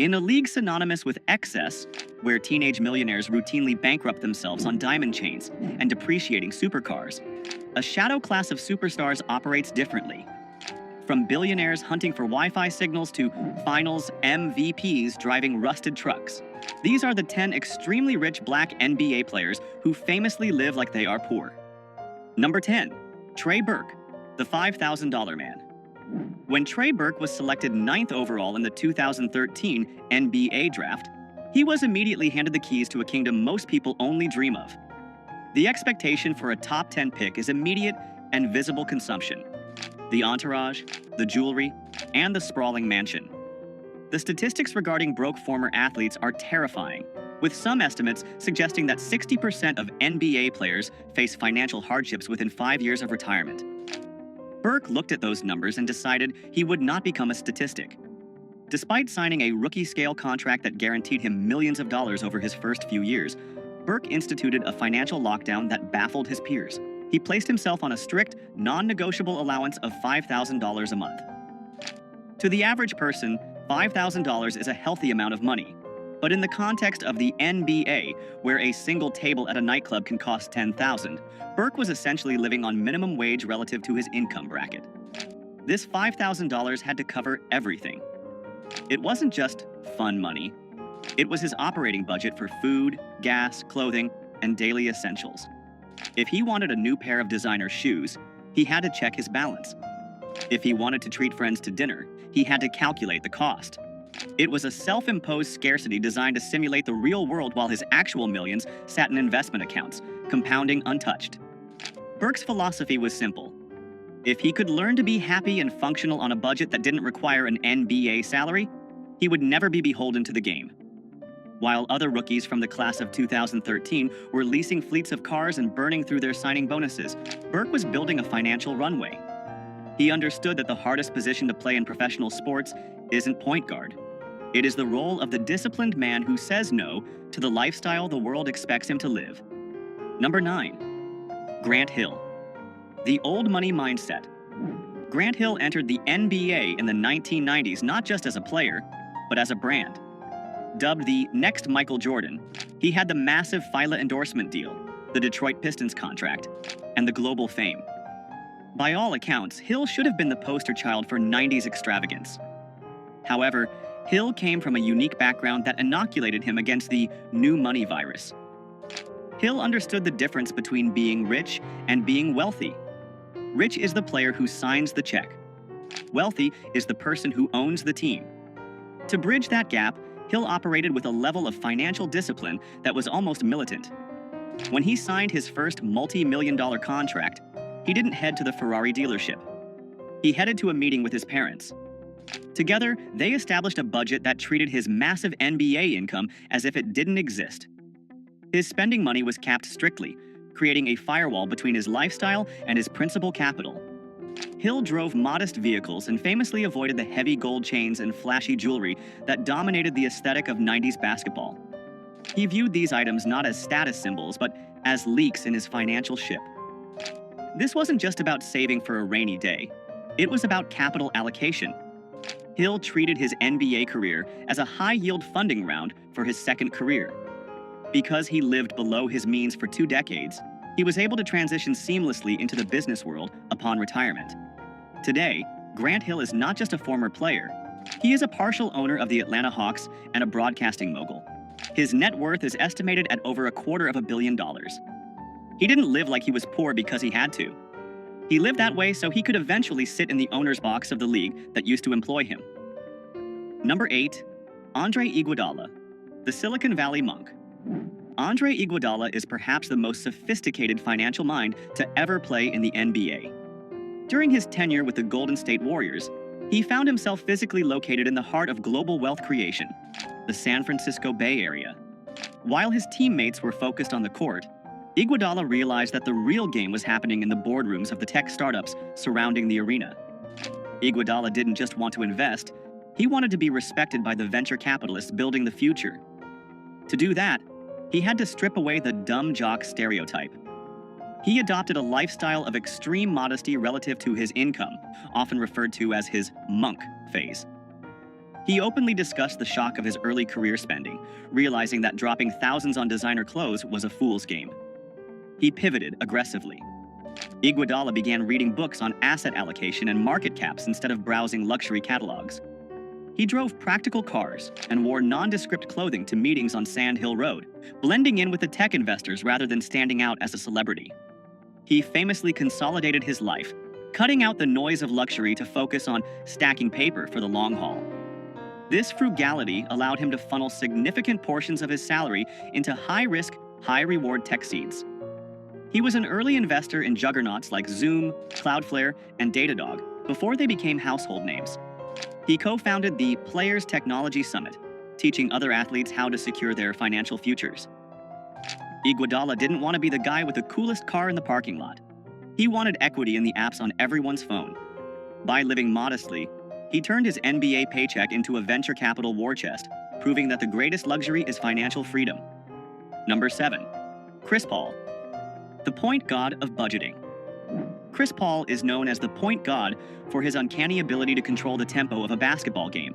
In a league synonymous with excess, where teenage millionaires routinely bankrupt themselves on diamond chains and depreciating supercars, a shadow class of superstars operates differently. From billionaires hunting for Wi-Fi signals to finals MVPs driving rusted trucks. These are the 10 extremely rich black NBA players who famously live like they are poor. Number 10. Trey Burke, the $5,000 man. When Trey Burke was selected 9th overall in the 2013 NBA draft, he was immediately handed the keys to a kingdom most people only dream of. The expectation for a top 10 pick is immediate and visible consumption. The entourage, the jewelry, and the sprawling mansion. The statistics regarding broke former athletes are terrifying, with some estimates suggesting that 60% of NBA players face financial hardships within 5 years of retirement. Burke looked at those numbers and decided he would not become a statistic. Despite signing a rookie-scale contract that guaranteed him millions of dollars over his first few years, Burke instituted a financial lockdown that baffled his peers. He placed himself on a strict, non-negotiable allowance of $5,000 a month. To the average person, $5,000 is a healthy amount of money. But in the context of the NBA, where a single table at a nightclub can cost $10,000, Burke was essentially living on minimum wage relative to his income bracket. This $5,000 had to cover everything. It wasn't just fun money. It was his operating budget for food, gas, clothing, and daily essentials. If he wanted a new pair of designer shoes, he had to check his balance. If he wanted to treat friends to dinner, he had to calculate the cost. It was a self-imposed scarcity designed to simulate the real world while his actual millions sat in investment accounts, compounding untouched. Burke's philosophy was simple. If he could learn to be happy and functional on a budget that didn't require an NBA salary, he would never be beholden to the game. While other rookies from the class of 2013 were leasing fleets of cars and burning through their signing bonuses, Burke was building a financial runway. He understood that the hardest position to play in professional sports isn't point guard. It is the role of the disciplined man who says no to the lifestyle the world expects him to live. Number 9. Grant Hill. The old money mindset. Grant Hill entered the NBA in the 1990s not just as a player, but as a brand. Dubbed the next Michael Jordan, he had the massive Fila endorsement deal, the Detroit Pistons contract, and the global fame. By all accounts, Hill should have been the poster child for 90s extravagance. However, Hill came from a unique background that inoculated him against the new money virus. Hill understood the difference between being rich and being wealthy. Rich is the player who signs the check. Wealthy is the person who owns the team. To bridge that gap, Hill operated with a level of financial discipline that was almost militant. When he signed his first multi-million-dollar contract, he didn't head to the Ferrari dealership. He headed to a meeting with his parents. Together, they established a budget that treated his massive NBA income as if it didn't exist. His spending money was capped strictly, creating a firewall between his lifestyle and his principal capital. Hill drove modest vehicles and famously avoided the heavy gold chains and flashy jewelry that dominated the aesthetic of 90s basketball. He viewed these items not as status symbols, but as leaks in his financial ship. This wasn't just about saving for a rainy day. It was about capital allocation. Hill treated his NBA career as a high-yield funding round for his second career. Because he lived below his means for 2 decades, he was able to transition seamlessly into the business world upon retirement. Today, Grant Hill is not just a former player. He is a partial owner of the Atlanta Hawks and a broadcasting mogul. His net worth is estimated at over $250 million. He didn't live like he was poor because he had to. He lived that way so he could eventually sit in the owner's box of the league that used to employ him. Number 8. Andre Iguodala, the Silicon Valley monk. Andre Iguodala is perhaps the most sophisticated financial mind to ever play in the NBA. During his tenure with the Golden State Warriors, he found himself physically located in the heart of global wealth creation, the San Francisco Bay Area. While his teammates were focused on the court, Iguodala realized that the real game was happening in the boardrooms of the tech startups surrounding the arena. Iguodala didn't just want to invest, he wanted to be respected by the venture capitalists building the future. To do that, he had to strip away the dumb jock stereotype. He adopted a lifestyle of extreme modesty relative to his income, often referred to as his monk phase. He openly discussed the shock of his early career spending, realizing that dropping thousands on designer clothes was a fool's game. He pivoted aggressively. Iguodala began reading books on asset allocation and market caps instead of browsing luxury catalogs. He drove practical cars and wore nondescript clothing to meetings on Sand Hill Road, blending in with the tech investors rather than standing out as a celebrity. He famously consolidated his life, cutting out the noise of luxury to focus on stacking paper for the long haul. This frugality allowed him to funnel significant portions of his salary into high-risk, high-reward tech seeds. He was an early investor in juggernauts like Zoom, Cloudflare, and Datadog before they became household names. He co-founded the Players Technology Summit, teaching other athletes how to secure their financial futures. Iguodala didn't want to be the guy with the coolest car in the parking lot. He wanted equity in the apps on everyone's phone. By living modestly, he turned his NBA paycheck into a venture capital war chest, proving that the greatest luxury is financial freedom. Number 7. Chris Paul, the point god of budgeting. Chris Paul is known as the point god for his uncanny ability to control the tempo of a basketball game,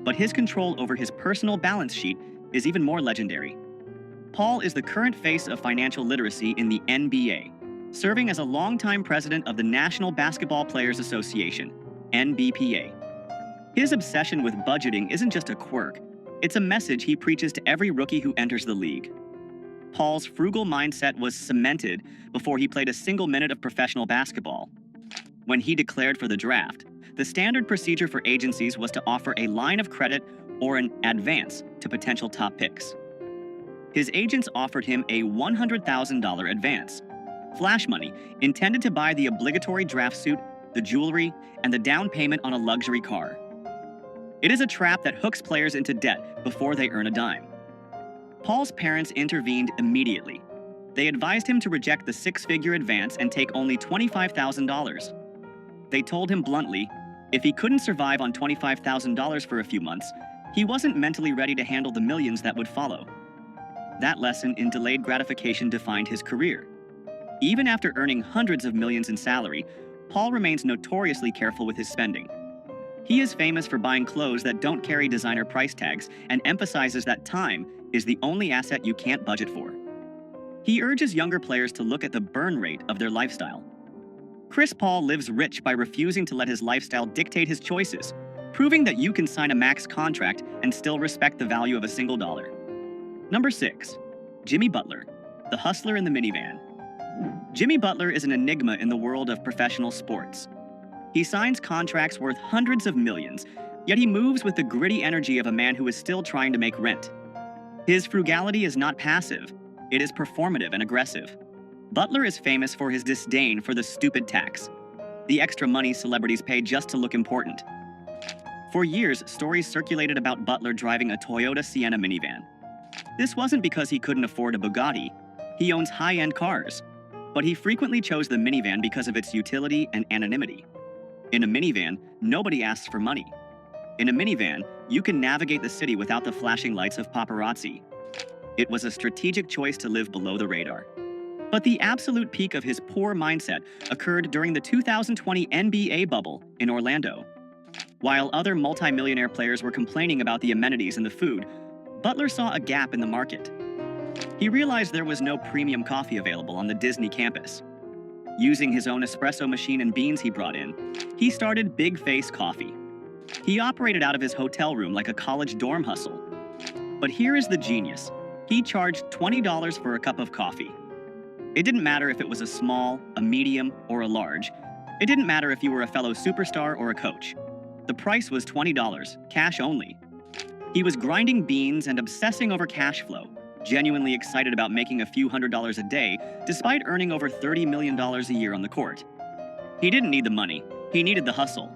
but his control over his personal balance sheet is even more legendary. Paul is the current face of financial literacy in the NBA, serving as a longtime president of the National Basketball Players Association, NBPA. His obsession with budgeting isn't just a quirk, it's a message he preaches to every rookie who enters the league. Paul's frugal mindset was cemented before he played a single minute of professional basketball. When he declared for the draft, the standard procedure for agencies was to offer a line of credit or an advance to potential top picks. His agents offered him a $100,000 advance, flash money intended to buy the obligatory draft suit, the jewelry, and the down payment on a luxury car. It is a trap that hooks players into debt before they earn a dime. Paul's parents intervened immediately. They advised him to reject the six-figure advance and take only $25,000. They told him bluntly, if he couldn't survive on $25,000 for a few months, he wasn't mentally ready to handle the millions that would follow. That lesson in delayed gratification defined his career. Even after earning hundreds of millions in salary, Paul remains notoriously careful with his spending. He is famous for buying clothes that don't carry designer price tags and emphasizes that time is the only asset you can't budget for. He urges younger players to look at the burn rate of their lifestyle. Chris Paul lives rich by refusing to let his lifestyle dictate his choices, proving that you can sign a max contract and still respect the value of a single dollar. Number 6. Jimmy Butler, the hustler in the minivan. Jimmy Butler is an enigma in the world of professional sports. He signs contracts worth hundreds of millions, yet he moves with the gritty energy of a man who is still trying to make rent. His frugality is not passive, it is performative and aggressive. Butler is famous for his disdain for the stupid tax, the extra money celebrities pay just to look important. For years, stories circulated about Butler driving a Toyota Sienna minivan. This wasn't because he couldn't afford a Bugatti. He owns high-end cars. But he frequently chose the minivan because of its utility and anonymity. In a minivan, nobody asks for money. In a minivan, you can navigate the city without the flashing lights of paparazzi. It was a strategic choice to live below the radar. But the absolute peak of his poor mindset occurred during the 2020 NBA bubble in Orlando. While other multimillionaire players were complaining about the amenities and the food, Butler saw a gap in the market. He realized there was no premium coffee available on the Disney campus. Using his own espresso machine and beans he brought in, he started Big Face Coffee. He operated out of his hotel room like a college dorm hustle. But here is the genius. He charged $20 for a cup of coffee. It didn't matter if it was a small, a medium, or a large. It didn't matter if you were a fellow superstar or a coach. The price was $20, cash only. He was grinding beans and obsessing over cash flow, genuinely excited about making a few $100s a day, despite earning over $30 million a year on the court. He didn't need the money, he needed the hustle.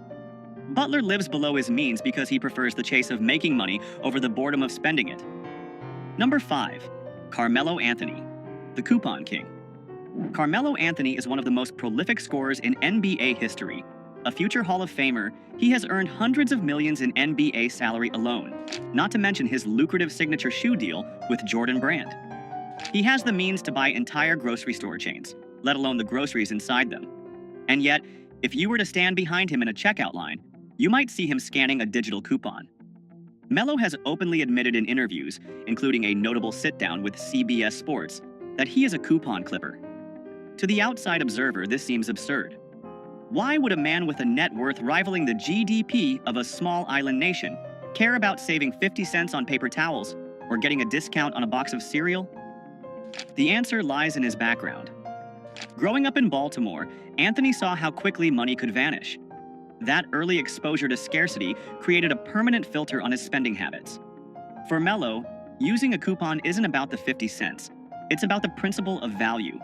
Butler lives below his means because he prefers the chase of making money over the boredom of spending it. Number 5. Carmelo Anthony, the coupon king. Carmelo Anthony is one of the most prolific scorers in NBA history. A future Hall of Famer, he has earned hundreds of millions in NBA salary alone, not to mention his lucrative signature shoe deal with Jordan Brand. He has the means to buy entire grocery store chains, let alone the groceries inside them. And yet, if you were to stand behind him in a checkout line, you might see him scanning a digital coupon. Melo has openly admitted in interviews, including a notable sit-down with CBS Sports, that he is a coupon clipper. To the outside observer, this seems absurd. Why would a man with a net worth rivaling the GDP of a small island nation care about saving 50 cents on paper towels or getting a discount on a box of cereal? The answer lies in his background. Growing up in Baltimore, Anthony saw how quickly money could vanish. That early exposure to scarcity created a permanent filter on his spending habits. For Melo, using a coupon isn't about the 50 cents. It's about the principle of value.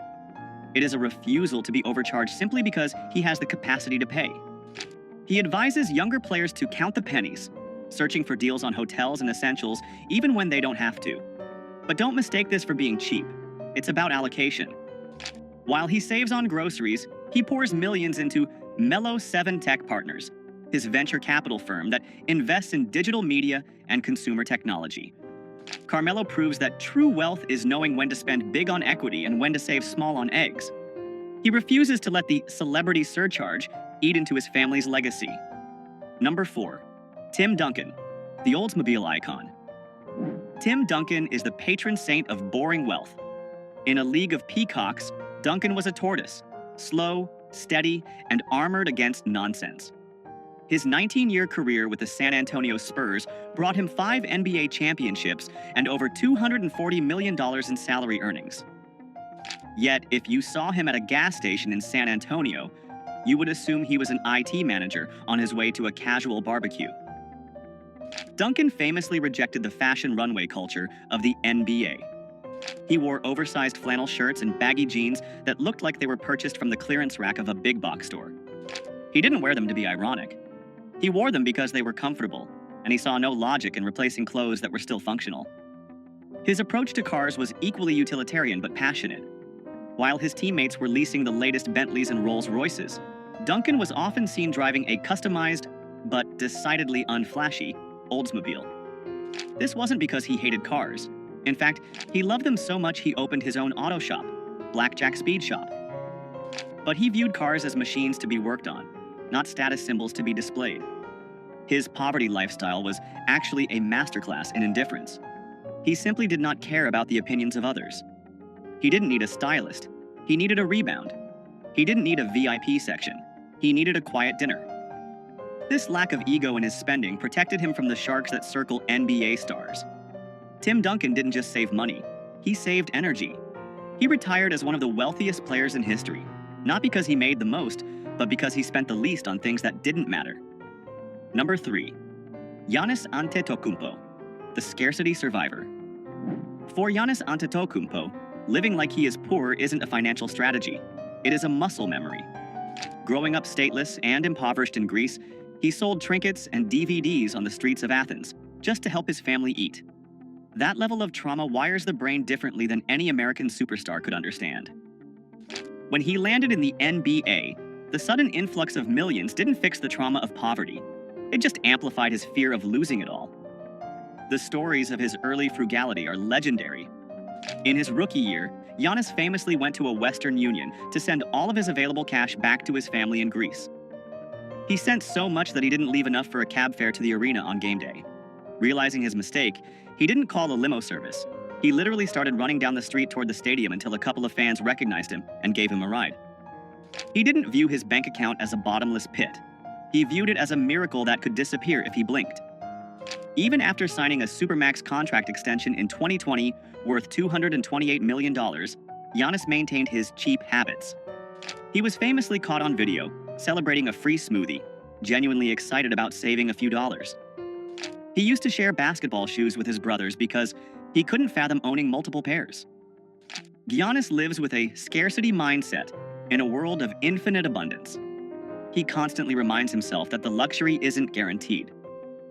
It is a refusal to be overcharged simply because he has the capacity to pay. He advises younger players to count the pennies, searching for deals on hotels and essentials even when they don't have to. But don't mistake this for being cheap. It's about allocation. While he saves on groceries, he pours millions into Melo 7 Tech Partners, his venture capital firm that invests in digital media and consumer technology. Carmelo proves that true wealth is knowing when to spend big on equity and when to save small on eggs. He refuses to let the celebrity surcharge eat into his family's legacy. Number 4. Tim Duncan, the Oldsmobile icon. Tim Duncan is the patron saint of boring wealth. In a league of peacocks, Duncan was a tortoise, slow, steady, and armored against nonsense. His 19-year career with the San Antonio Spurs brought him 5 NBA championships and over $240 million in salary earnings. Yet, if you saw him at a gas station in San Antonio, you would assume he was an IT manager on his way to a casual barbecue. Duncan famously rejected the fashion runway culture of the NBA. He wore oversized flannel shirts and baggy jeans that looked like they were purchased from the clearance rack of a big box store. He didn't wear them to be ironic. He wore them because they were comfortable, and he saw no logic in replacing clothes that were still functional. His approach to cars was equally utilitarian but passionate. While his teammates were leasing the latest Bentleys and Rolls-Royces, Duncan was often seen driving a customized, but decidedly unflashy, Oldsmobile. This wasn't because he hated cars. In fact, he loved them so much he opened his own auto shop, Blackjack Speed Shop. But he viewed cars as machines to be worked on, not status symbols to be displayed. His poverty lifestyle was actually a masterclass in indifference. He simply did not care about the opinions of others. He didn't need a stylist. He needed a rebound. He didn't need a VIP section. He needed a quiet dinner. This lack of ego in his spending protected him from the sharks that circle NBA stars. Tim Duncan didn't just save money, he saved energy. He retired as one of the wealthiest players in history, not because he made the most, but because he spent the least on things that didn't matter. Number 3. Giannis Antetokounmpo, the scarcity survivor. For Giannis Antetokounmpo, living like he is poor isn't a financial strategy. It is a muscle memory. Growing up stateless and impoverished in Greece, he sold trinkets and DVDs on the streets of Athens just to help his family eat. That level of trauma wires the brain differently than any American superstar could understand. When he landed in the NBA, the sudden influx of millions didn't fix the trauma of poverty. It just amplified his fear of losing it all. The stories of his early frugality are legendary. In his rookie year, Giannis famously went to a Western Union to send all of his available cash back to his family in Greece. He sent so much that he didn't leave enough for a cab fare to the arena on game day. Realizing his mistake, he didn't call a limo service. He literally started running down the street toward the stadium until a couple of fans recognized him and gave him a ride. He didn't view his bank account as a bottomless pit. He viewed it as a miracle that could disappear if he blinked. Even after signing a Supermax contract extension in 2020 worth $228 million, Giannis maintained his cheap habits. He was famously caught on video, celebrating a free smoothie, genuinely excited about saving a few dollars. He used to share basketball shoes with his brothers because he couldn't fathom owning multiple pairs. Giannis lives with a scarcity mindset in a world of infinite abundance. He constantly reminds himself that the luxury isn't guaranteed.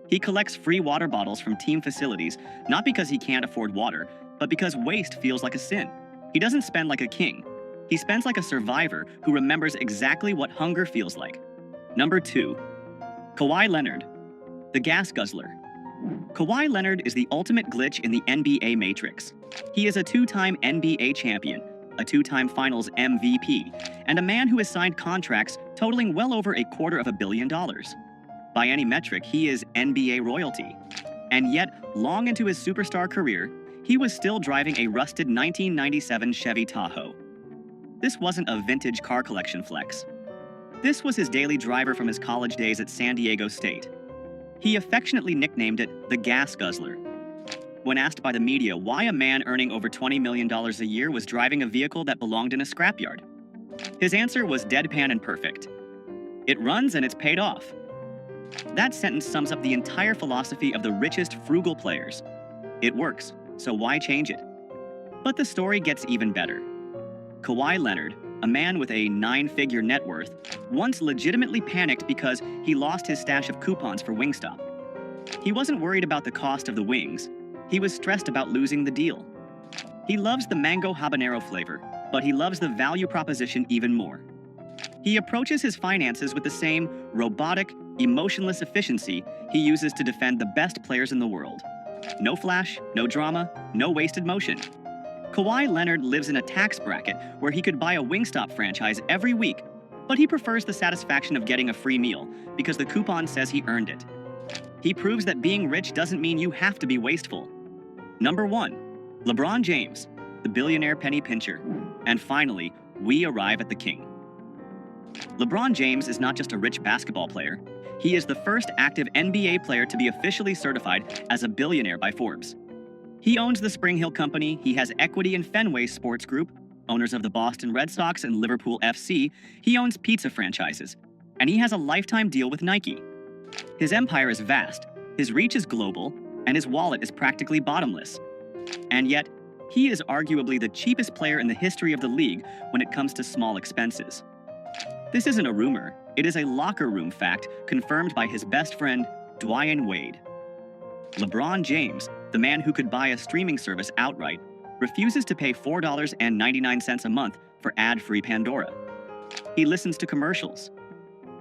He collects free water bottles from team facilities, not because he can't afford water, but because waste feels like a sin. He doesn't spend like a king. He spends like a survivor who remembers exactly what hunger feels like. Number 2. Kawhi Leonard, the gas guzzler. Kawhi Leonard is the ultimate glitch in the NBA matrix. He is a 2-time NBA champion, a 2-time Finals MVP, and a man who has signed contracts totaling well over $250 million. By any metric, he is NBA royalty. And yet, long into his superstar career, he was still driving a rusted 1997 Chevy Tahoe. This wasn't a vintage car collection flex. This was his daily driver from his college days at San Diego State. He affectionately nicknamed it the Gas Guzzler. When asked by the media why a man earning over $20 million a year was driving a vehicle that belonged in a scrapyard, his answer was deadpan and perfect. It runs and it's paid off. That sentence sums up the entire philosophy of the richest frugal players. It works, so why change it? But the story gets even better. Kawhi Leonard, a man with a 9-figure net worth, once legitimately panicked because he lost his stash of coupons for Wingstop. He wasn't worried about the cost of the wings. He was stressed about losing the deal. He loves the mango habanero flavor, but he loves the value proposition even more. He approaches his finances with the same robotic, emotionless efficiency he uses to defend the best players in the world. No flash, no drama, no wasted motion. Kawhi Leonard lives in a tax bracket where he could buy a Wingstop franchise every week, but he prefers the satisfaction of getting a free meal because the coupon says he earned it. He proves that being rich doesn't mean you have to be wasteful. Number 1. LeBron James, the billionaire penny pincher. And finally, we arrive at the king. LeBron James is not just a rich basketball player. He is the first active NBA player to be officially certified as a billionaire by Forbes. He owns the Spring Hill Company, he has equity in Fenway Sports Group, owners of the Boston Red Sox and Liverpool FC, he owns pizza franchises, and he has a lifetime deal with Nike. His empire is vast, his reach is global, and his wallet is practically bottomless. And yet, he is arguably the cheapest player in the history of the league when it comes to small expenses. This isn't a rumor, it is a locker room fact confirmed by his best friend, Dwyane Wade. LeBron James, the man who could buy a streaming service outright, refuses to pay $4.99 a month for ad-free Pandora. He listens to commercials.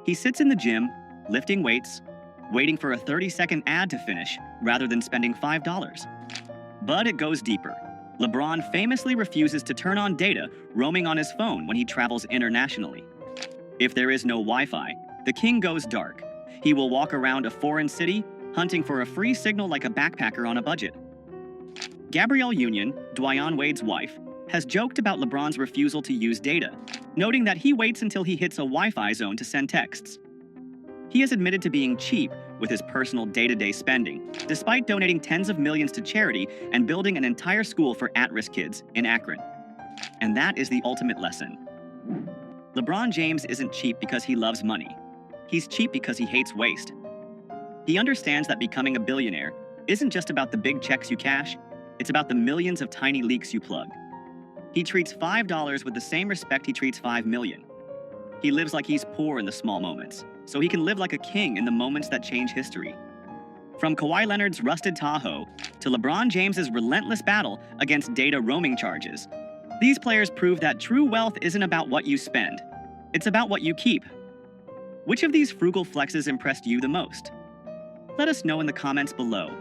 He sits in the gym, lifting weights, waiting for a 30-second ad to finish rather than spending $5. But it goes deeper. LeBron famously refuses to turn on data roaming on his phone when he travels internationally. If there is no Wi-Fi, the king goes dark. He will walk around a foreign city, hunting for a free signal like a backpacker on a budget. Gabrielle Union, Dwyane Wade's wife, has joked about LeBron's refusal to use data, noting that he waits until he hits a Wi-Fi zone to send texts. He has admitted to being cheap with his personal day-to-day spending, despite donating tens of millions to charity and building an entire school for at-risk kids in Akron. And that is the ultimate lesson. LeBron James isn't cheap because he loves money. He's cheap because he hates waste. He understands that becoming a billionaire isn't just about the big checks you cash, it's about the millions of tiny leaks you plug. He treats $5 with the same respect he treats $5 million. He lives like he's poor in the small moments, so he can live like a king in the moments that change history. From Kawhi Leonard's rusted Tahoe to LeBron James's relentless battle against data roaming charges, these players prove that true wealth isn't about what you spend, it's about what you keep. Which of these frugal flexes impressed you the most? Let us know in the comments below.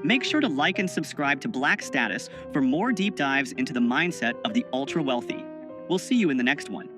Make sure to like and subscribe to Black Status for more deep dives into the mindset of the ultra-wealthy. We'll see you in the next one.